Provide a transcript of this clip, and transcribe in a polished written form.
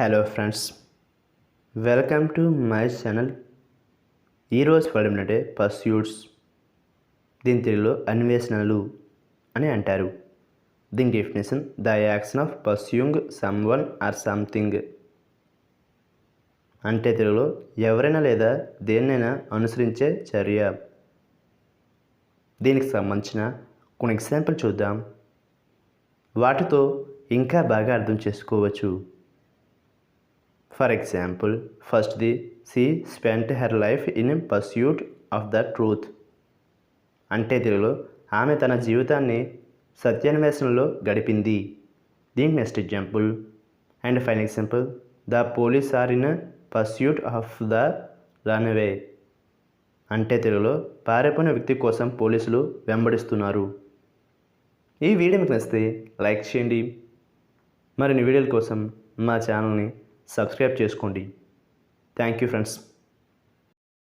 Hello friends, welcome to my channel. ఈరోజు పడినట్టే pursuits, దీని తెలుగులో అన్వేషణలు అని అంటారు. దీని definition: the action of pursuing someone or something. అంటే తెలుగులో ఎవరైనా లేదా దేన్నైనా అనుసరించే చర్య. దీనికి సంబంధించిన కొన్ని ఎగ్జాంపుల్ చూద్దాం. వాటితో ఇంకా బాగా అర్థం చేసుకోవచ్చు. ఫర్ ఎగ్జాంపుల్, ఫస్ట్ది, she spent her life in pursuit of the truth. అంటే తెలుగులో ఆమె తన జీవితాన్ని సత్యాన్వేషణలో గడిపింది. దీనికి next example and final example, the police are in pursuit of the runaway. అంటే తెలుగులో పారిపోయిన వ్యక్తి కోసం పోలీసులు వెంబడిస్తున్నారు. ఈ వీడియో మీకు నచ్చితే లైక్ చేయండి. మరిన్ని వీడియోల కోసం మా ఛానల్ని సబ్స్క్రైబ్ చేసుకోండి. Thank you friends.